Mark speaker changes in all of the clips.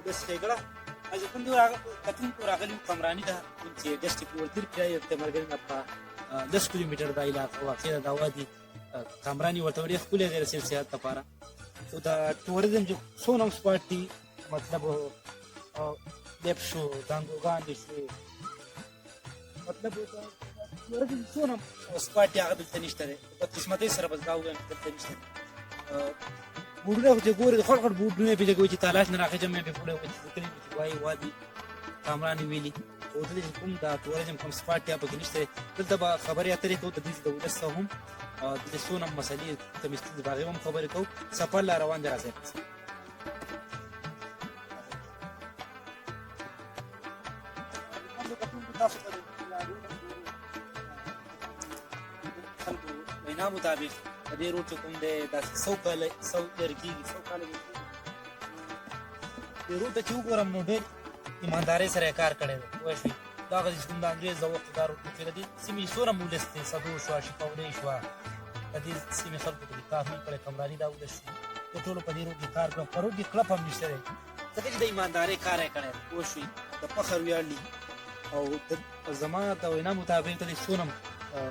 Speaker 1: ولس ښېګړه چې کوم دی کتونکو راغلي کمراني ده کوم چې ډسټرکټ ولتیر کې د مرګري نه په 10 کیلومتر دا علاقه واقع ده دا وادي کمراني ورته ډېر ښکلی دی د سیاحت لپاره او د ټوریزم چې څونه هم سپاټ دي مطلب لیپ شو دانګوګان دي شوې مطلب ټوریزم څونه سپاټ دي هغه دلته نشته دی په قسمتۍ سره بس دا ووایم چې دلته نشته دی بوډونه خو چې ګورې د خړ خړ بوډونه پې لګوي چې تالاش نه راخېږم مې پې پوړی وایي چې لیکلي چې وایي وادي کامرانې ویلي او دلته چې کوم دا ټوریزم کوم سپاټ یا پکې نشته دی دلته به خبرې اترې کوو د دې د ولس سره هم د څونه مسلې کومې ستونزې به هغې هم خبرې کوو سفر لا روان دی راځئ تاسو ته خلکو وینا مطابق د دې روډ چې کوم دی داسې 100 کاله لرې کېږي 100 کاله لرې کېږي دې روډ ته چې وګورم نو ډېر ایماندارۍ سره یې کار کړی دی پوه شوې دا هغه چې کوم د انګرېز د وخت دا روډ چې د دې سیمې څومره ولس دی سدو شوه شکولۍ شوه د دې سیمې خلکو ته دې کار هم کړی کمراني دا ولس شو د ټولو په دې روډ کې کار کړم په روډ کې کلب هم نشته دی ځکه چې د ایماندارۍ کار یې کړی دی پوه شوې د فخر ویاړ دي او زما د وینا مطابق د دې څونه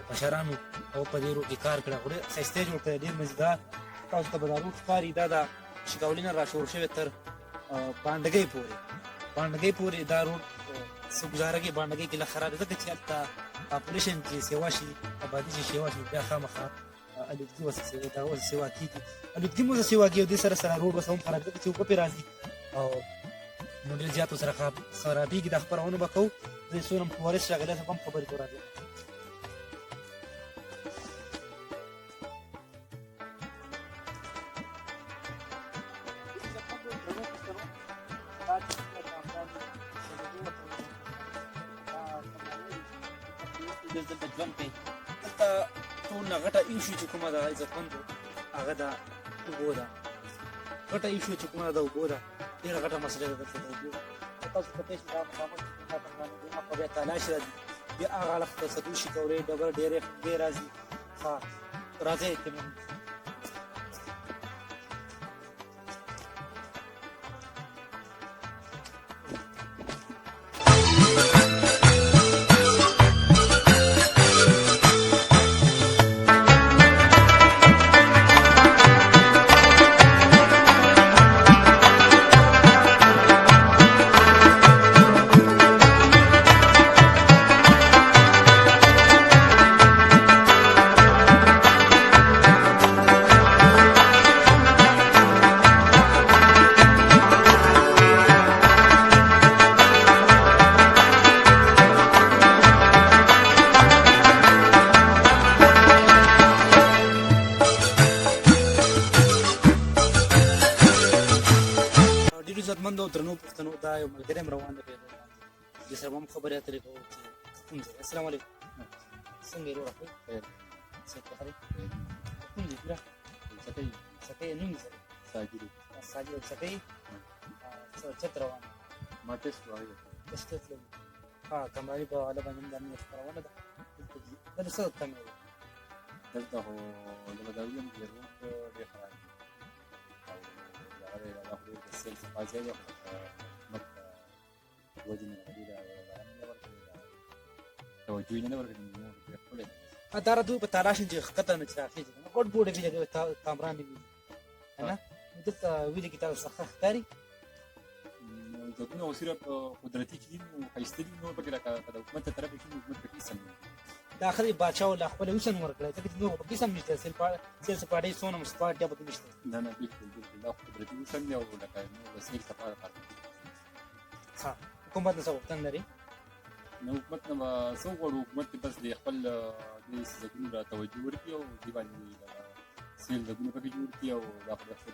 Speaker 1: مشرانو او په دې روډ کې کار کړی خو ډېر ښایسته جوړ کړی ډېر مزیدار تاسو ته به دا روډ ښکاري دا د شکولي نه راشور شوی تر بانډګۍ پورې دا روډ څه ګزاره کې بانډګۍ کې لږ خراب دی ځکه چې هلته پاپولیشن چې سیوا شي آبادي چې سیوا شي بیا خامخا الوتکې ورسه سیوا کېږي الوتکې هم ورسه سیوا کېږي او دې سره روډ ورسه هم خراب ځکه چې اوبه پرې راځي او نو ډېر زیات ورسره خرابېږي دا خپرونه به کوو زه څونه هم ټوریسټ راغلی څه هم خبرې کوو راځئ دلته ژوند کوي دلته ټول نه غټه ایشو چې کومه ده عزتمندو هغه د اوبو ده غټه ایشو چې کومه ده د اوبو ده ډېره غټه مسله ده دلته د اوبو تاسو کتلی شئ دا مخامخ په بیا تالاش راځي بیا هغه اړخ ته سدو شکولۍ ډبره ډېرې راځي ښه راځئ عزتمندو درنو پښتنو دا یو ملګری هم روان دی دې سره هم خبرې اترې کوو چې کوم ځای السلام علیکم څنګه یې وروره خیر څه خبرې کوم ځای پوره سکۍ نوم یې ساجد سکۍ څه چت روان ما ټسټ وایي ټسټ ها کمراني په حواله باندې هم د امنیت خپرونه ده دلته څه کمې ده دلته خو دغه دا ویم چې روډ ډېر خراب دی هغه د سیل څخه زیاده حکومت وجه نه لري دا نه ورکوي توجه یې نه ورکوي نو خپل دا راته په تالاش چې ښکته نه چې راخېږي نو ګډ بوډ کې لګوي کامران دي نه دلته ویلې کې تاسو څخه ښکاري ځکه نو صرف قدرتي چې دي نو ښایسته دي نو پکې راکړه د حکومت تر طرفه شي حکومت پکې سم دا خلک بادشاه ولا خپل حسن ورکړی ځکه چې نو پکې سم نشته سیل سپاټۍ څونه سپاټ یا پکې نشته نه بالکل دا قدرتي حسن دی او لکه نو د سیل سپاټ ها حکومت نه څه غوښتنه لري نو حکومت نه څه غواړو حکومت بس د خپل دې ځایونو را توجه ورکړي او دې باندې سیل ځایونه پکې جوړ کړي او دا خپل خپل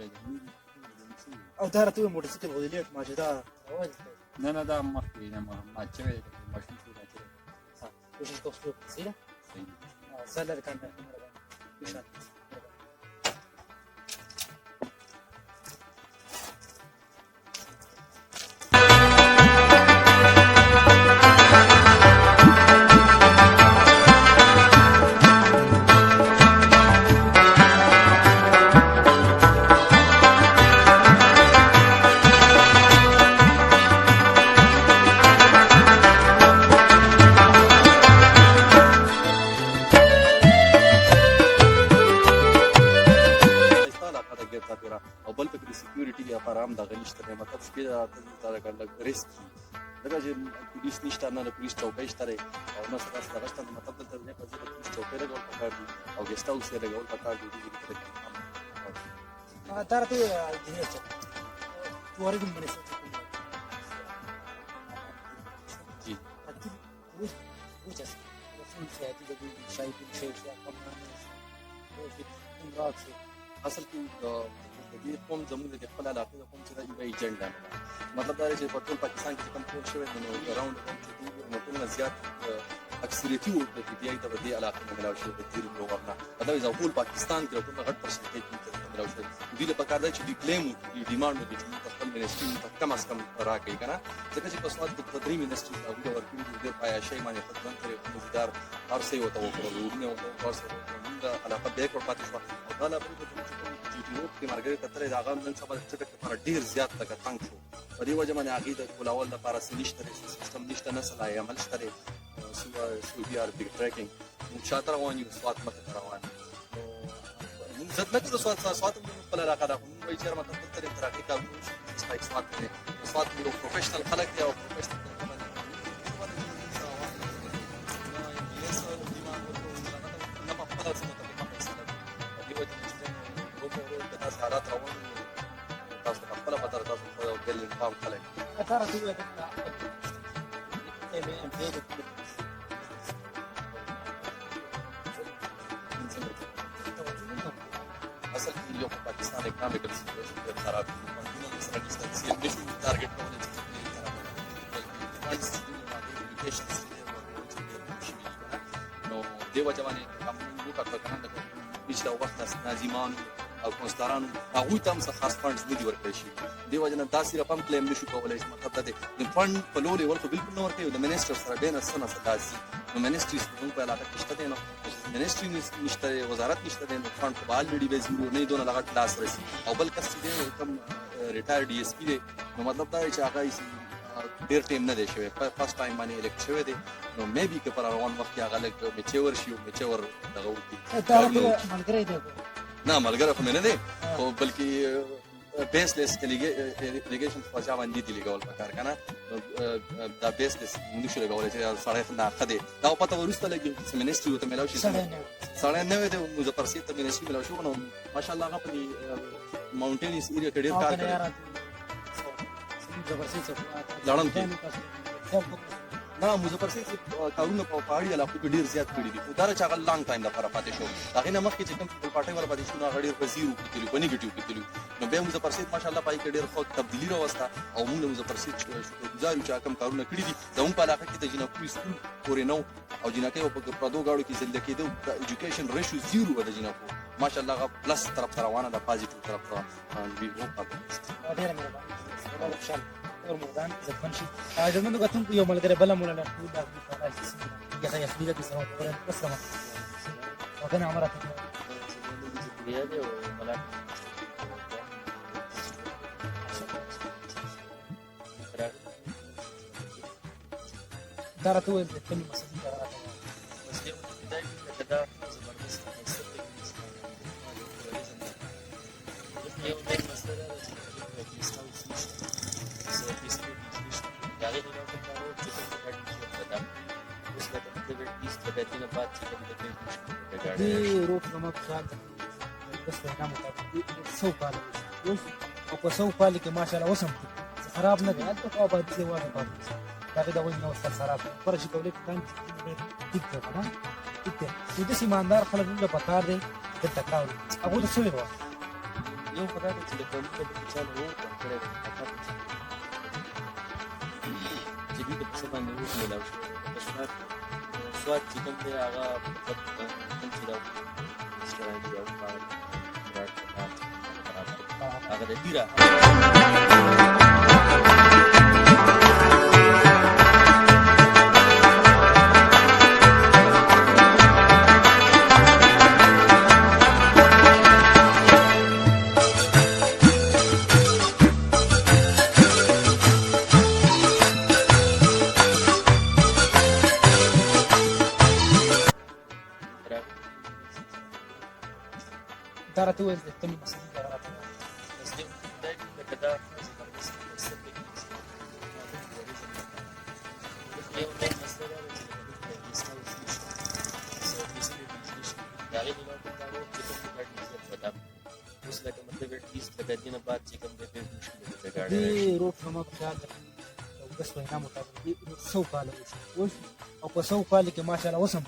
Speaker 1: او دا راته موټر سایکل غوډلیټ ماجدا نه دا مخکې نه ما چې ماشین شو راځي کوشش کوو صحیح ده سره د کانټاکټ نمبر باندې ان شاء الله
Speaker 2: ته لږ ریسک ځکه چې پولیس نشته نه د پولیس چوکۍ شته دی او نه څه داسې دغه شته نو مطلب دلته ځینې په ځای د پولیس چوکۍ لګول پکار دي او ګیسټ هاوس یې لګول پکار دي دې کې
Speaker 1: Tara tu direcha. Tu origen merece.
Speaker 2: جی
Speaker 1: Aquí muchas. Los iniciativas de Shaikh Sheikh Kamani. Un rock.
Speaker 2: اصل کې د دې قوم زموږ د خپل علاقې د قوم چې دا یو ایجنډا نه ده مطلب دا دی چې په ټول پاکستان کې کوم ټول شوی نو راوند کوم چې نو ټول زیات اکثریتي وو د دې ته په دې علاقې کې ملاو شوی د تیر پروګرام نه دا یو ټول پاکستان کې ټول غټ پرسنټیج کې ملاو شوی دې له پکار دی چې د کلیم دی ډیماند د چې خپل منیسټری ته کم از کم راکړي کنه ځکه چې په سواد د تدریم منیسټری او د ورکړي د پایا شی باندې خدمت کوي موجودار هر څه وته وکړو ورنه او ورسره موږ علاقه بیک ور پاتې شو دا لا په یو کې مرګري کترې دا غو نن سبا چې لپاره ډیر زیات لکه تنګ شو په دې وجه باندې عقیده کولول لپاره سنشته سیستم نشته نه صلاح عمل شته سعودي عربي ټریکینګ موږ شاته روان یو سوات مخ روان موږ زړه نه کوو سوات په علاقه دا موږ یې چیرې مطلب تر ترافیک کارونه سپایک سوات کې سوات یو پروفیشنل خلک دی او پروفیشنل حالات روان تاسو خپل خطر تاسو په بل انفام خلک
Speaker 1: Tara tu
Speaker 2: اصل کې یو پاکستان اکونومیکل سچویشن ډېر خراب دی قانونونه سره نشته چې نشو ټارګټ کولای چې فاینانس ایجوکیشن نو دیو ځواني کوم یو کار کنه د بیچ وخت ناظمان او کنستاران هغه ته هم څه خاص فانډز نه دي ورکړي شي دی وجه نه تاسو رقم کلیم نشو کولای چې مطلب دا دی د فند په لوري ورته بالکل نه ورکړي د منیسټر سره ډېر سره سداسي نو منیسټری څنګه په علاقه کې شته نو منیسټری نشته وزارت نشته نو فند په بال لري به زیرو نه دونه لغټ لاس رسي او بل کس چې کوم ریټایر ډي اس پی دی نو مطلب دا چې هغه ډېر ټیم نه دی شوی فرست ټایم باندې الیکټ شوی دی نو مې بي که پر روان وخت کې هغه لږ میچور شي او میچور دغه وکړي
Speaker 1: ملګری دی
Speaker 2: نه ملګری خو مې نه دی خو بلکې بیسلیس الیګیشن په ځا باندې دي لګول پکار کنه دا بیسلیس موږ شو لګول چې سړی نه خدي دا پته ورسته لګي چې منیسټری ته ملاوي شي سړی نه وي د مظفر سي ته منیسټری ملاوي شو نو ماشاءالله هغه په ماونټینز ایریا کې ډېر کار کوي لړم کې نه مظفر سي کارونه په پهاړي علاقو کې ډېر زیات کړي دي دا چې هغه لانګ ټایم لپاره پاتې شو هغه نه مخکې چې کوم خپل پارټي ور پاتې شو هغه ډېر په زیرو کې تلو په نیگیټیو کې تلو نو به مظفر سي ماشاءالله پای کې ډېر خو تبدیلی راوسته او موږ مظفر سي شکرګزار یو چې کوم کارونه کړي دي زموږ په علاقه کې د جنکو سکول پورې نو او جنکو په پردو غاړو کې ځل کېدو ایجوکیشن ریشو زیرو و د جنکو ماشاءالله هغه پلس طرف روانه ده پازیټیو طرف ته وی وو پاتې
Speaker 1: ډېر مهرباني اور مردان زخم شي اجازه کتم یو ملګری بل مولا ټول د یخه یخنیه د سلام خبره السلام وکنا امره
Speaker 3: dia dia malah
Speaker 1: Tara tu الكلمه صديقه
Speaker 3: meski بدايه كذا زبردست
Speaker 1: دي روح زما په خیال بس نه مطابق دي 100 کال اوس او په 100 کال کې ماشاءالله وسم خراب نه دی البته خو آبادي دی واه پاتې دا د وایي نو سر خراب پر شي کولې کان ټیک ده کنه ټیک ده د سیماندار خلک موږ په کار دي د تکاو هغه څه ویل
Speaker 3: یو خدای دې چې د کوم څه په چل وو کړه چې دې په څه باندې وو ملاو شو سواد چې کوم دی هغه کوم چې دا ستړی دی او هغه د ډیره
Speaker 1: Tara tu الكلمه صديقه
Speaker 3: meski بدايه كذا زبردست
Speaker 1: دې روټ زما په خیال د اوږده وینا مطابق دې روټ 100 کاله وشو او په 100 کال کې ماشاءالله اوس هم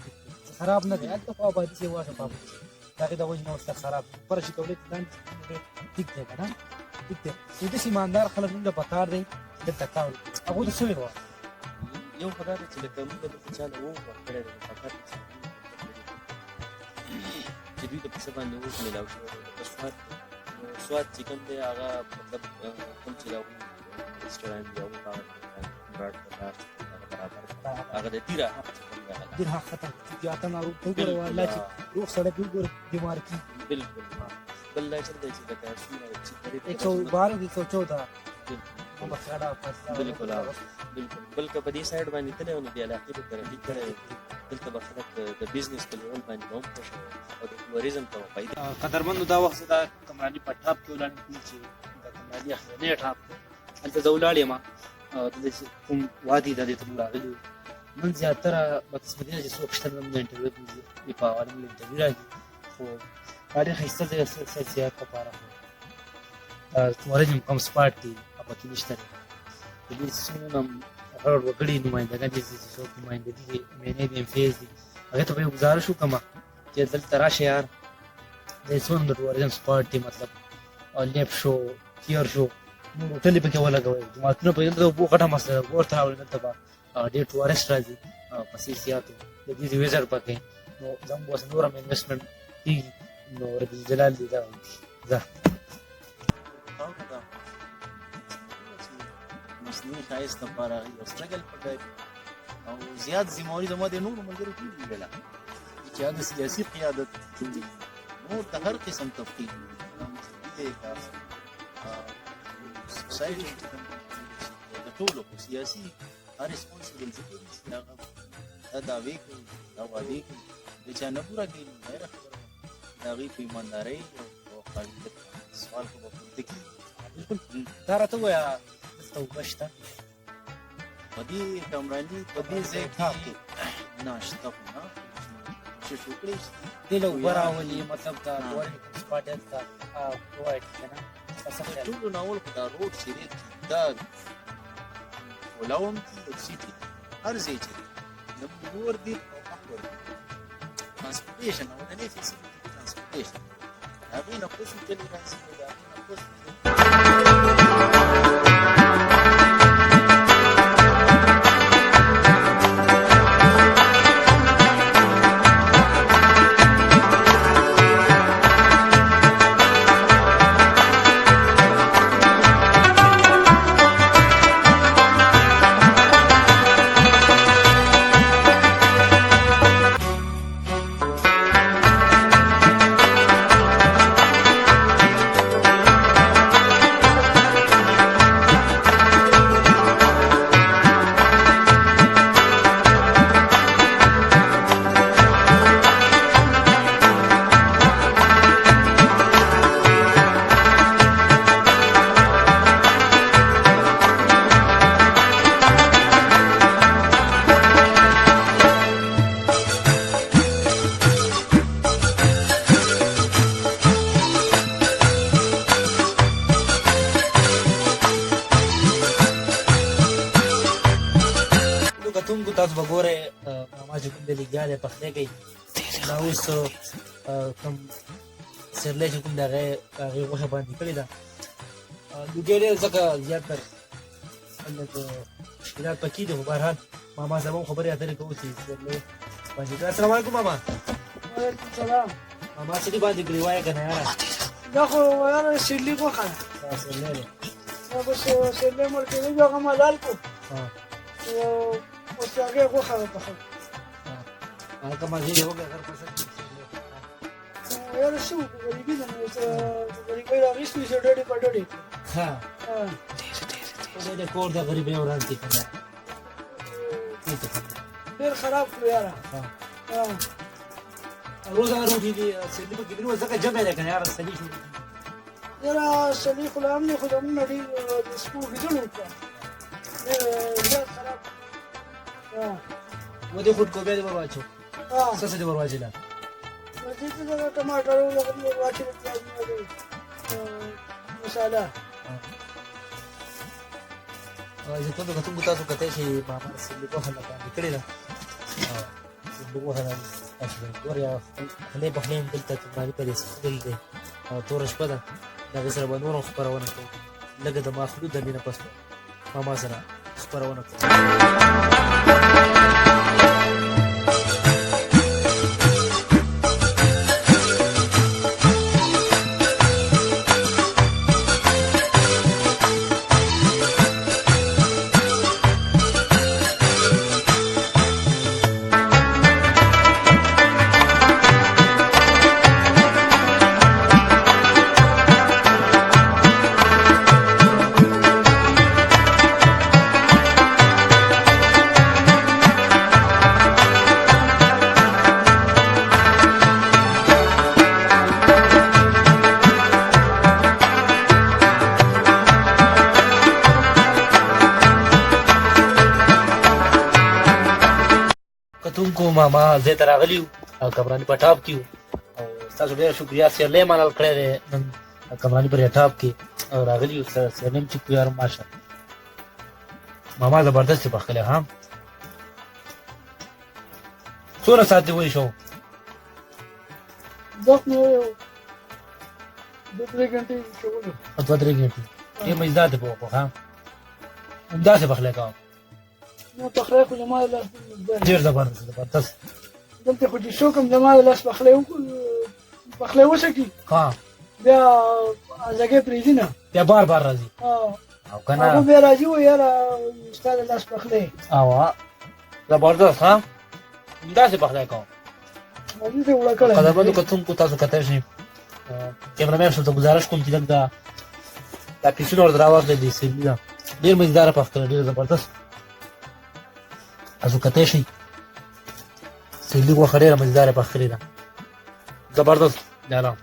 Speaker 1: خراب نه دی. هلته خو آبادي چې واشه په آبادي د هغې د وجې نه ورسره خراب دی. پر چې کولی لاندې ټیک دی که نه ټیک دی. نو داسې ایماندار خلک موږ ته پکار دی دلته کار وکړي. هغوی ته شوې وه
Speaker 3: یو خو دا دی چې لکه موږ دلته چا له ورکړی دی فقط چې دوی ته په څه باندې اوس میلاو شوی دی. لکه سواد چې کوم دی هغه مطلب کوم چې د هغوی رسټورانټ دی هغوی هغه براډ په برابر هغه د تیره
Speaker 1: ډېر حق ختم زیاته ناروغ ته وګوره والله چې روغ سړی پې وګوره بیمار کېږي.
Speaker 3: بالکل بل دا چل دی چې لکه څومره چې
Speaker 1: 112 114
Speaker 3: بالکل بالکل بلکې په دې سایډ باندې تللی و نو د علاقې به ترقي کړی دلته به خلک د بزنس په لیول باندې به هم ښه شوی او د ټوریزم ته به فایده.
Speaker 1: قدرمندو دا وخت زه د کمراني په ټاپ کې ولاړ یم چې د کمراني اخرنی ټاپ دی هلته زه ولاړ یم. دلته چې کوم وادي دا دې ته موږ راغلي یو نن زیاتره بدقسمتي ده چې څوک شته نه د انټرویو په موږ په حواله موږ انټرویو را ځي خو دا ډېر ښایسته ځای سیاحت لپاره خو ټوریزم کوم سپاټ دی پکې نشته دی. د دې څومره غړ وګړي نمایندګان دي چې څوک نمایندګي کوي مینې دي امفیز دي هغې ته به یې ګزارش وکړم چې دلته راشه یار د څومره د ټوریزم سپاټ دی مطلب لیف شو کیر شو موږ هوټلې پکې ولګوئ جوماتونه پکې دلته اوبو غټه مسله ده ګور ته راولي دلته به ډېر ټورسټ راځي په سیاحتو د دې ویزټ پکې نو زموږ اوس نور هم انویسټمنټ کېږي نو رب الجلال دې دا زه
Speaker 3: مصنوعي ښایست لپاره یو سټرګل پکار او زیات ذمہواري زما د نورو ملګرو ټول لیدله چې هغه سیاسي قیادت جوړي نور د هر قسم تفکیک دی کا سوسایټي د ټولو سیاسي هر ریسپانسیبل ذکر چې هغه دا دعوې کوي دا وعدې کوي د چا نه پوره کوي غیره خبره د هغې په ایماندارۍ او خالصیت سوال خو به پورته کېږي.
Speaker 1: بالکل دا راته ووایه دلته اوبه شته
Speaker 3: په دې کامراني په دې ځای کې نه شته خو نه کوشش وکړئ چې
Speaker 1: دې له اوبه راولي مطلب دا ټورینګ کوم سپاټ یې دلته پرووایډ کړي که نه څه خیال
Speaker 3: ټولو ناول خو دا روډ چې دی دا ولاوم دي او سیټي هر ځای چې دی د لوړ دي او اپور دي ترانسپورټیشن او د نه فیسیلیټي ترانسپورټیشن هغې نه خوش وکړي راځي د هغې نه خوش
Speaker 1: تاسو به ګورئ ماما چې کوم دی لګیا دی پخلی کوي دا اوس کوم سیرلی چې کوم د هغې غوښه باندې کړې ده لوګی ډېر ځکه زیات تر لږ مشکلات پکې دي خو بهرحال ماما صاحب هم خبرې اترې کوو چې سیرلی باندې کړه. السلام علیکم ماما.
Speaker 4: وعلیکم سلام.
Speaker 1: ماما سیرلی باندې کړې وایه که نه یاره
Speaker 4: دا خو یاره سیرلی غوښه ده
Speaker 1: دا سیرلی دی
Speaker 4: دا بس سیرلی مړکوي بیا هغه ملال کړو اوس د هغې غوښه وپخوو
Speaker 1: هغه مزې دې وکړه اگر پسند
Speaker 4: یاره څه وکړو غریبي ده نو غریبۍ راغېستو چې ډډې په ډډې کړو
Speaker 1: ها خدای د کور د غریبۍ ورځ دي که نه
Speaker 4: ډېر خراب کړو یاره
Speaker 1: روزانه روټي دي سیرلی پکې دي نو ځکه جمع دی که نه یاره سلي شو
Speaker 4: یاره سلي خو لا هم نه خو زمونږ نه ډېر د سپو ګیدړو وکړه ډېر خراب
Speaker 1: वो दे फुट गोभी दे बरवाचो ससे दे बरवाजिला
Speaker 4: मस्जिद से जगह टमाटर लगा बरवाची मसाला
Speaker 1: زه ټول کتونکو تاسو کتای شي ماما صندوق وهله باندې کړې ده صندوق وهله تاسو ګور یا خلې په خلې دلته باندې په دې سیستم دی تور شپه ده دغه سره به نور خبرونه کوو لکه د مخلوق د مینه پس ماما سره خبرونه کوو کتونکو ماما زه ته راغلی یو او کمراني په ټاپ کې او ستاسو ډېر شکریا سیرلی منل کړی دی نن کمراني پر ټاپ کې او راغلی یو سیرلی چې کو یار ماشه ماما زبردست پخلی ها څومره ساعت دی وایي شو
Speaker 4: وخت مې ویو 2-3 घंटे شغل
Speaker 1: 2-3 घंटे ये مزداد په وخت ها همداسې پخلی کوم
Speaker 4: نو پخلی خو زما د لاس
Speaker 1: ډېر زبردست
Speaker 4: دلته خو چې څوک هم زما د لاس پخلی وسکي
Speaker 1: ها
Speaker 4: بیا ځګې پرېږدي نه
Speaker 1: بیا بار راځي او که
Speaker 4: هغه
Speaker 1: نه
Speaker 4: بیا راځي و یاره ستا د لاس پخلی
Speaker 1: او زبردست ها همداسې پخلی کوم
Speaker 4: دلته وړه کړی
Speaker 1: قدرمنو کتونکو تاسو کتای شئ کیمرامین صاحب ته ګزارش کوم چې لږ دا پیسونه ورته راواخلئ د سیلي ده ډېر مزداره پخلی ډېر زبردست تاسو کتای شئ سیلي غوښه ډېره مزداره پخلی ده زبردست جانم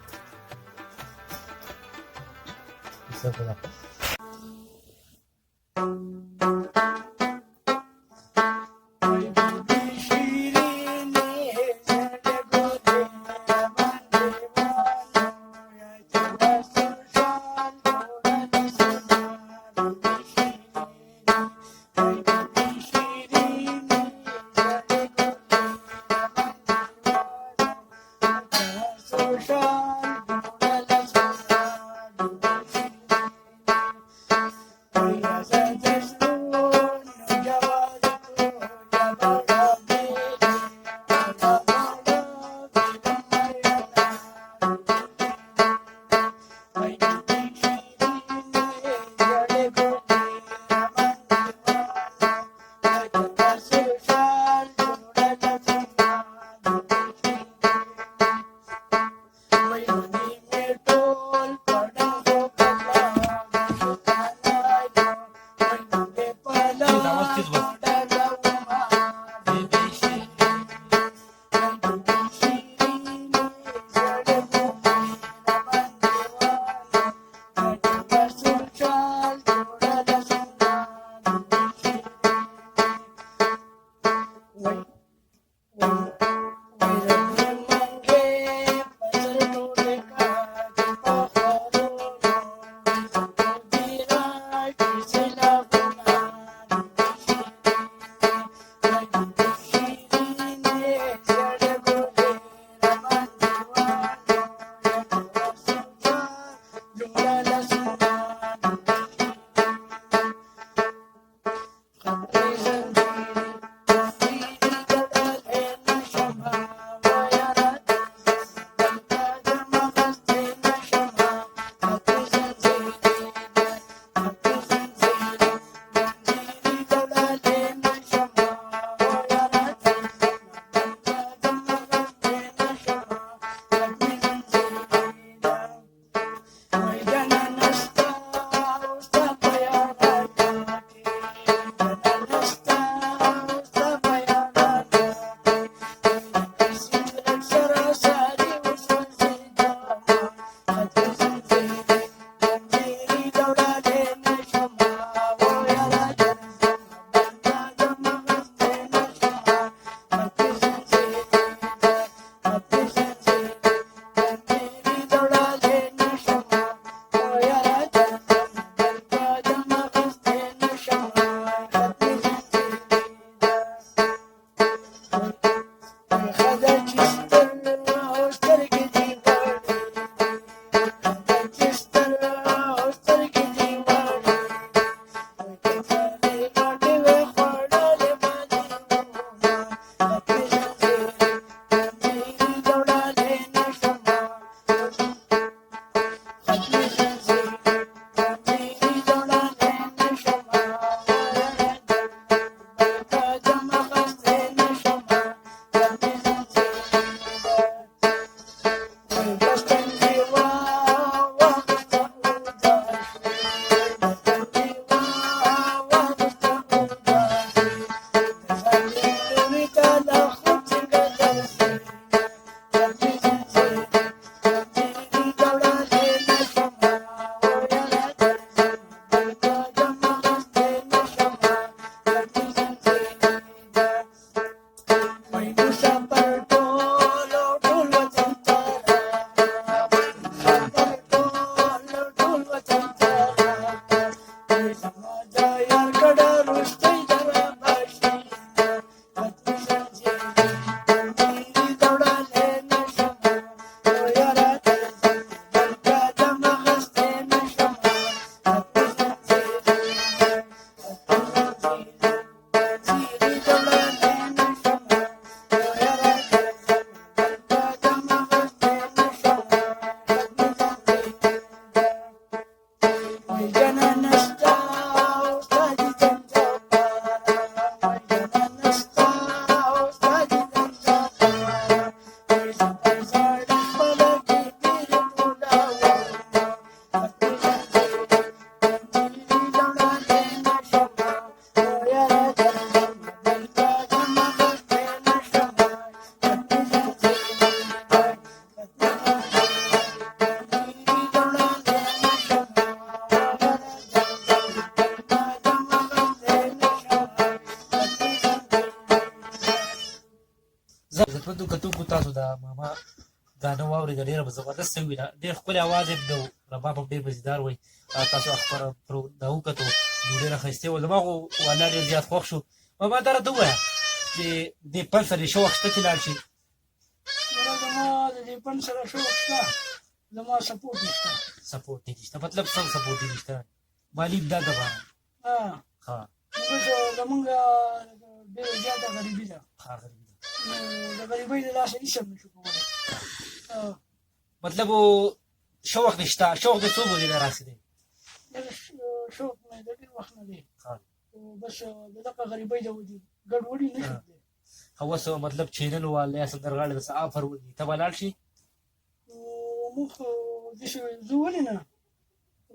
Speaker 1: عزتمندو کتونکو تاسو دا ماما ګانه واورېده ډېره به زبردست وي ډېر ښکلی اواز یې د رباب هم ډېر مزیدار وایي تاسو خبره دا وکتو نو ډېره ښایسته وه زما خو والله ډېر زیات خوښ شو ماما دا راته ووایه چې دې پل سره شوق شته چې لاړ شي
Speaker 4: زما د دې پن سره شوق شته زما سپورټ نشته
Speaker 1: سپورټ یې نشته مطلب څنګه سپورټ یې نشته مالي امداد دپاره ښه
Speaker 4: بس زمونږ ډېره زیاته غریبي ده
Speaker 1: ښه غریبي ده
Speaker 4: نو د غریبۍ د لاسه هېڅ هم نشو کولی
Speaker 1: مطلب شوق نشته شوق د څو بجې نه راسېدی
Speaker 4: شوق مې د ډېر وخت نه دی
Speaker 1: ښه
Speaker 4: بس د دغه غریبۍ د وجې ګډوډي نه شو دی
Speaker 1: اوس مطلب چینل والا یا سندرغاړي د څه آفر وکړي ته به لاړ شي
Speaker 4: موږ خو داسې ځو ولې نه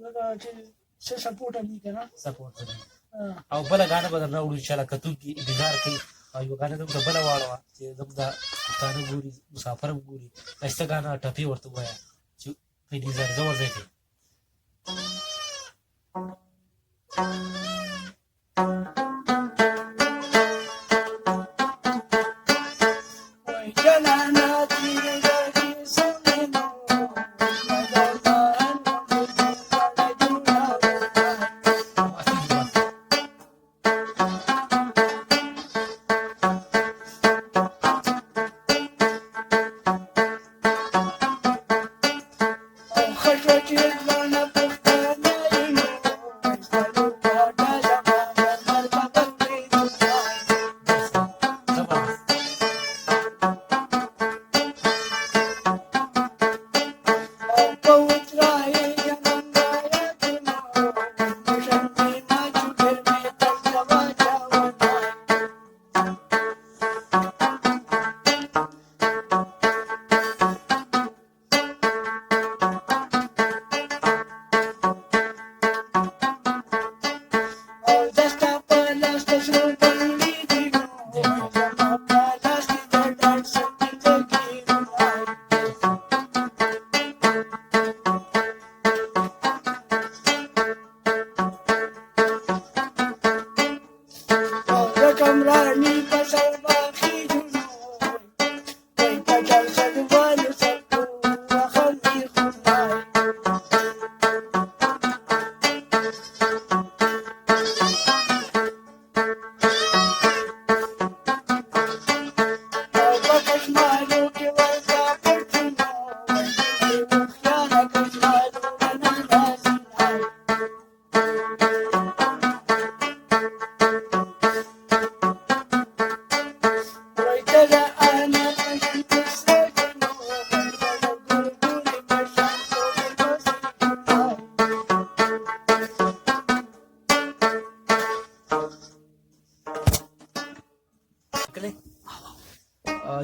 Speaker 4: لکه چې څه سپورټ هم وي که نه
Speaker 1: سپورټ او بله ګانه به درنه وړو انشاءالله کتونکي انتظار کوي او یوه ګانه زموږ ته بله واړوه چې زموږ دا پښتانه ګوري مسافر هم ګوري ښایسته ګانه ټپې ورته ووایه چې انتظار زه ورځی کوي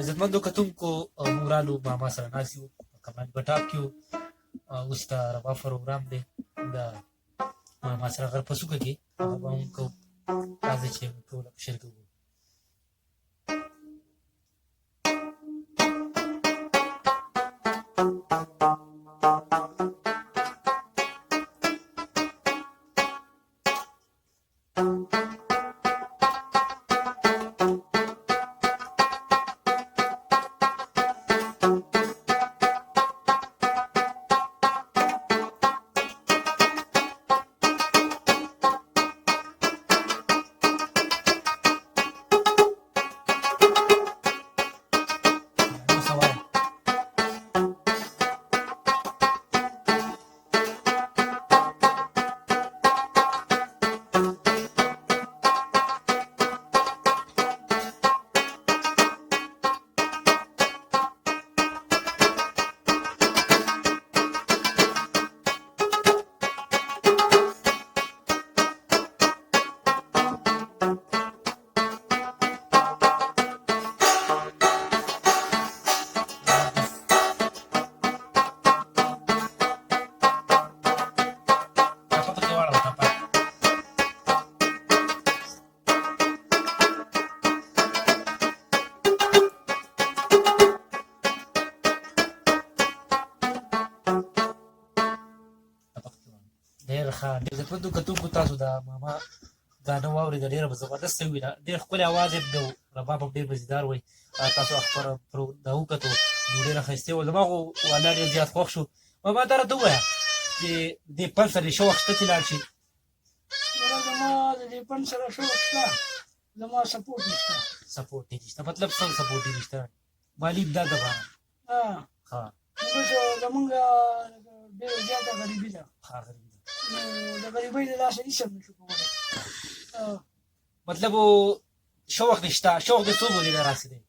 Speaker 1: عزتمندو کتونکو موږ رالو ماما سره ناست یو په کمنټ بټاپ کې یو اوس دا رباب پروګرام دی د ماما سره غر په څوکه کې هغه به هم کوو راځئ چې موږ ټوله په شریکه وګورو عزتمندو کتونکو تاسو دا ماما गाणं واورېده ډېره به زبردست وي ډېر ښکلی اواز یې د رباب هم ډېر مزیدار وایي تاسو خبره دا وکتو نو ډېره ښایسته وه زما خو والله ډېر زیات خوښ شو ماما دا راته ووایه چې دې پل سره دې شوق شته چې لاړ شي
Speaker 4: زما د دې پن سره شوق شته زما سپورټ نشته
Speaker 1: سپورټ یې نشته مطلب څنګه سپورټ یې نشته مالي امداد دپاره ها
Speaker 4: اوس زمونږ ډېره زیاته غریبي ده
Speaker 1: ها غریبي ده
Speaker 4: نو د غریبۍ د لاسه هېڅ هم نشو کولی
Speaker 1: مطلب شوق دې شته شوق دې څو بولې نه راسېدی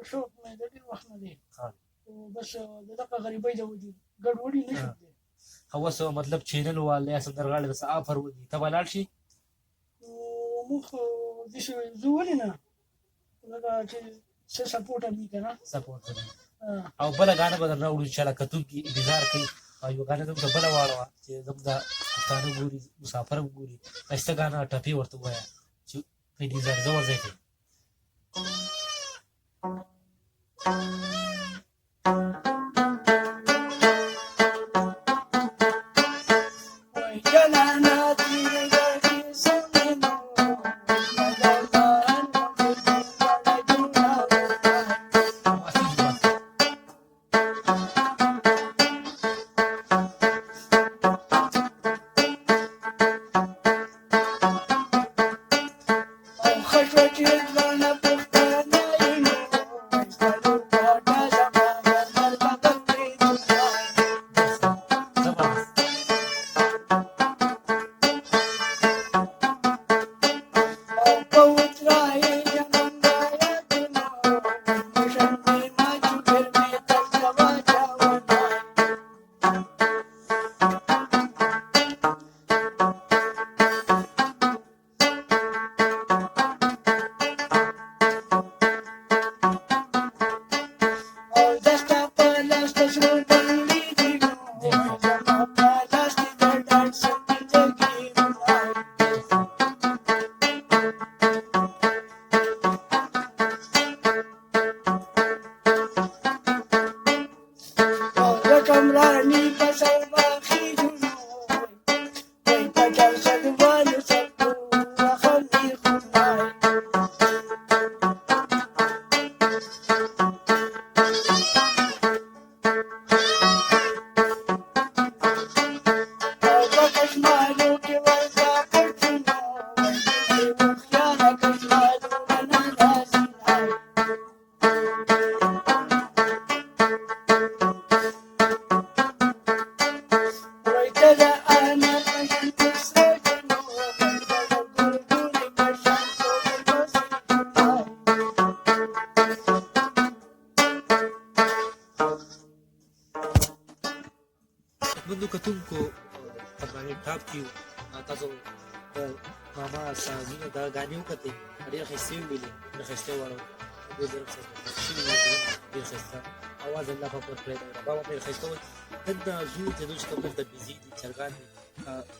Speaker 4: شوق مې د ډېر وخت نه دی
Speaker 1: ها
Speaker 4: بس د دغه غریبۍ د وجې ګډوډي نه شو دی
Speaker 1: هوس مطلب چینل والا یا سندرغاړي بس آفر ودی ته به لاړ شي
Speaker 4: موږ داسې زه ولې نه لکه چې څه سپورټ هم وي که نه
Speaker 1: سپورټ او بله ګانه به در راوړو انشاءالله کتونکي انتظار کوي او یوه ګانه زموږ ته بله واړوه چې زموږ دا پښتانه ګوري مسافر هم ګوري ښایسته ګانه ټپې ورته ووایه چې په انتظار زه ورځی کوي خدمتو کتونکو تمامي ټاپ کې تاسو د ماما سازونه دا غانې وکړې ډېر ښایسته ویلې ډېر ښایسته واړه ډېر ډېر ښایسته اواز الله په پر کړی دا بابا ډېر ښایسته وایي دلته زو چې دوی کوم د بيزي دي چرګان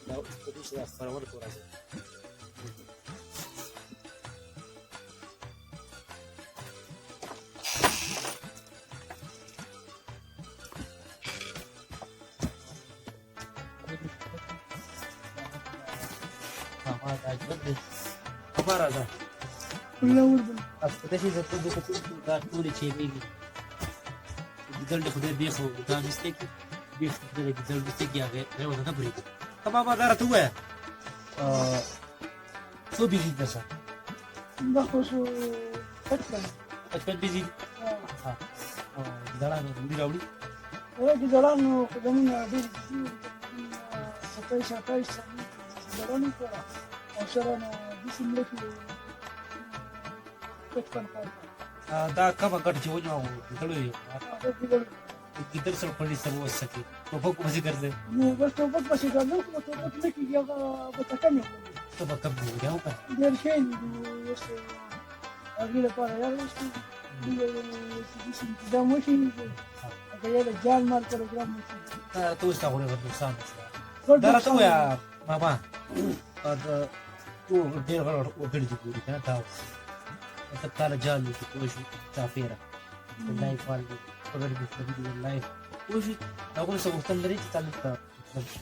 Speaker 1: دا په دې سره خبرونه کوي خبره ده داسې زه ته دا ټولې چینې دي ګیدړ د خدای بیخ و دا نسته کې بیخ د ګیدړ نسته کې هغه ونه نه پرېږدي ته بابا دا راته ووایه څو بیزي دي درسره
Speaker 4: دا خو څو
Speaker 1: پچپن بیزي دي ګیدړانو ډوډۍ راوړي
Speaker 4: ګیدړانو خو زمونږ ډېر دي 27 ګیدړانو کړه او سره نو داسې ملکې 55 کال
Speaker 1: دا کومه ګټه چې ونیوه ګیدړو یې ګیدړ سره پړې سره وسکي ټوپک پسې ګرځي
Speaker 4: نو بس ټوپک پسې ګرځم خو ټوپک نه کېږي هغه به ټکمې وکړي
Speaker 1: ټوپک کم دی بیا وکړه
Speaker 4: ډېر شی دي اوس هغې لپاره یار وشي انتظام وشي هغه یا د جان مال پروګرام وشي
Speaker 1: ته اوس تا غوړې نقصان دا راته ووایه ماما ټول ډېر وګړي دي ګوري کنه تا مطلب تاله جال دي پوه شو چاپېره لایف والي وګړي دي لایف پوه شو هغوی څه غوښتل لري چې تا لږ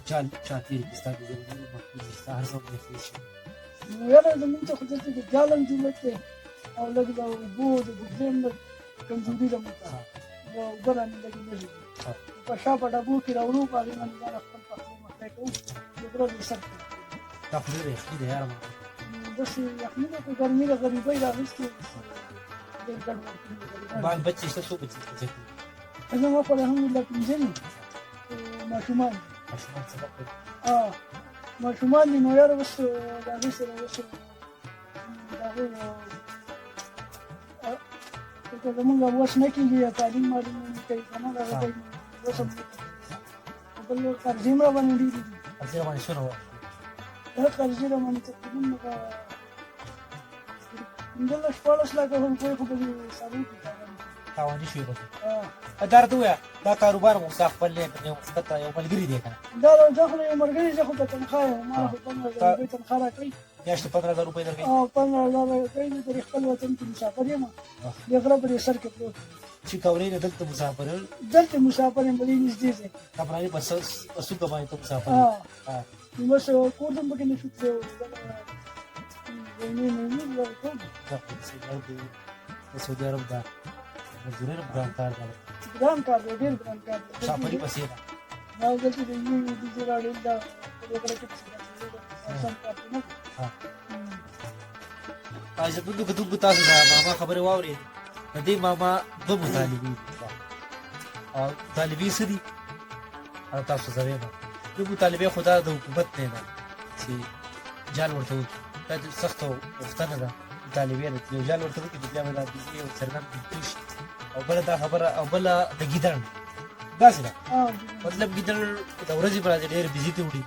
Speaker 1: جال چاپیر کې ستاسو د ژوند مخکې هر څه مخکې شي
Speaker 4: نو یاره زمونږ ته خو دلته د جال هم ضرورت دی او لږ د اوبو د بجلي هم لږ کمزوري ده موږ ته د اوبه رانه لږې لږې دي په شا په ډبو کې راوړو په هغې باندې ځان خپل پخلی مخلی کوو د ورځې سر
Speaker 1: دا خو ډېره یخني ده یاره
Speaker 4: داسې یخني ده په ګرمي د غریبۍ راغېستې ډېر ګډ ورکړي د غریبانو
Speaker 1: بال بچې شته څو بچې ته ځکه
Speaker 4: زما خو الحمدلله پنځه دي ماشومان دي
Speaker 1: ماشومان سبق کوي
Speaker 4: ماشومان دي نو یاره اوس د هغې سره اوس د هغې که زمونږ وس نه کېږي یا تعلیم معلوم نه کوي که نه د هغه کوي وس هم نه کېږي بل قرضې هم راباندې ډېرې دي
Speaker 1: قرضې راباندې څونه وخت
Speaker 4: دا قرضې راباندې تقریبا لکه 15-16 لکه روپۍ خو به دې سالو کې
Speaker 1: تاواني شوې به دا راته ووایه دا کاروبار مو ستا خپل دی که یو ښکته یو ملګري دی که نه
Speaker 4: دا زه خو یو ملګري زه خو په تنخواه یم ما خو 15,000 روپۍ تنخواه راکوي
Speaker 1: میاشتې 15,000 روپۍ درکوي
Speaker 4: 15,000 راکوي زه ترې خپل وطن کې مسافر یم د غره په دې سر کې پروت یم
Speaker 1: چې کورې نه دلته مسافر
Speaker 4: دلته مسافر یم په دې نږدې ځای کې
Speaker 1: کمراني په څوکه باندې ته مسافر
Speaker 4: نو بس کور ته هم پکې نه شو تللی
Speaker 1: د سعودي عرب دا مزدوري هم ګران کار دی
Speaker 4: ګران کار دی ډېر ګران کار دی
Speaker 1: مسافري پسې ده
Speaker 4: دا دلته د یو د راډیل دا په دې غره کې آسان کار دی نه
Speaker 1: عزتمندو که څوک تاسو د ماما خبرې واورېدې د دې ماما دوه مطالبې دي او مطالبې څه دي تاسو زه وایم یو مطالبې خو دا د حکومت نه ده چې جال ورته وکړي دا سخته غوښتنه ده مطالبې ده چې یو جال ورته وکړي چې بیا به دا بجلي او څرګند بجلي شي او بله دا خبره او بله د ګیدړ داسې ده مطلب ګیدړ د ورځې په راځي ډېر بجلي ته وړي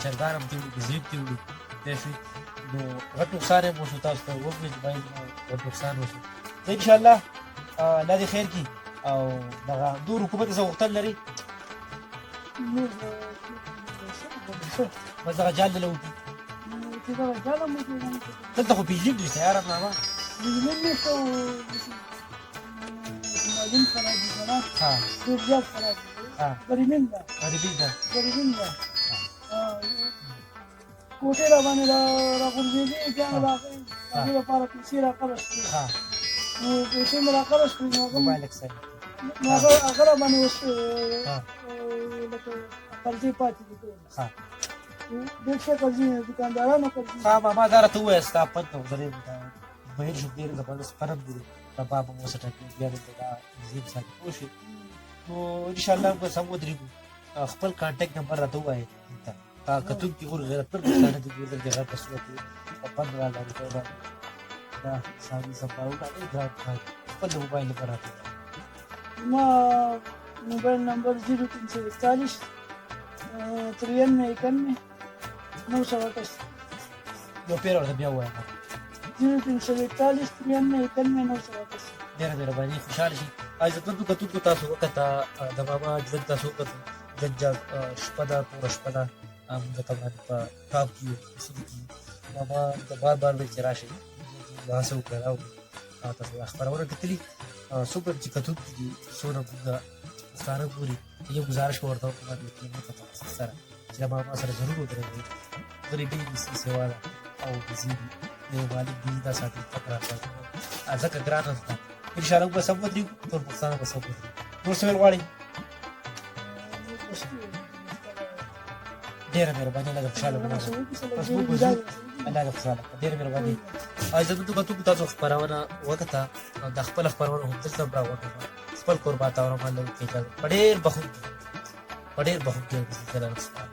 Speaker 1: چرګان هم ته وړي بجلي ته وړي پوه شوې نو غټ نقصان یې مو شو تاسو ته وکړي چې باید غټ نقصان وشو زه انشاءالله الله دې خیر کړي او دغه نور حکومت څه غوښتل لري بس دغه جال دله وکړي دلته خو بجلي نشته یاره ماما
Speaker 4: بجلي نشته او معلوم خراب دي که نه ډېر زیات خراب دي غریبین ده غریبین ده کوټې راباندې راغورځېدې بیا مې د هغې لپاره پیسې راقرض کړې نو پیسې مې راقرض کړې نو هغه راباندې اوس لکه قرضې پاتې دي ټول ډېر ښه قرضې دوکاندارانو قرضې
Speaker 1: ماما دا راته ووایه ستا پد ته درې بهیر شو ډېر زبردست فرق دی رباب هم وسه ټاکي بیا دلته دا نظیم ساتي پوه شوې نو انشاءالله به سم ودرېږو خپل کانټیکټ نمبر راته ووایه کتونکي ګور غیرتمن پښتانه دي ګور دلته غیر په صورت کې 15,000 روپۍ باندې دا سامي سپارونه ډېر ګران کار خپل د موبایل نمبر راته
Speaker 4: زما موبایل نمبر 0341 93 928
Speaker 1: یو پیر ورته بیا ووایم
Speaker 4: 0341 93 928
Speaker 1: ډېره مهرباني خوشحاله شي عزتمندو کتونکو تاسو وکته د ماما ژوند تاسو وکتل ګنجه شپه ده توره شپه ده موږ ته باندې په ټاپ کې یو سیمې کې ماما د بار بار وایي چې راشئ هڅه وکړه راوړئ تاسو دا خپرونه کتلي څوک چې کتونکي دي څومره موږ پښتانه ګوري یو ګزارش به ورته وکړم د قیمت په تخصیص سره چې د ماما سره ضرور ودرېږئ غریبۍ مسکي سیوا ده او بزي دي د یو مالک بزي دا ساتي تک راځه ځکه ګرانه ده انشاءالله به سم ودرېږو ټول پښتانه به سم ودرېږو نور څه ویل غواړئ ډېره مهرباني الله دې خوشحاله کړه بس موږ به ځو الله دې خوشحاله کړه ډېره مهرباني عزتمندو کتونکو تاسو خپرونه وکته دا خپله خپرونه هم دلته هم راوکړه خپل کور باته اورم الله وکړي اجازه په ډېر بخښونکي جلاله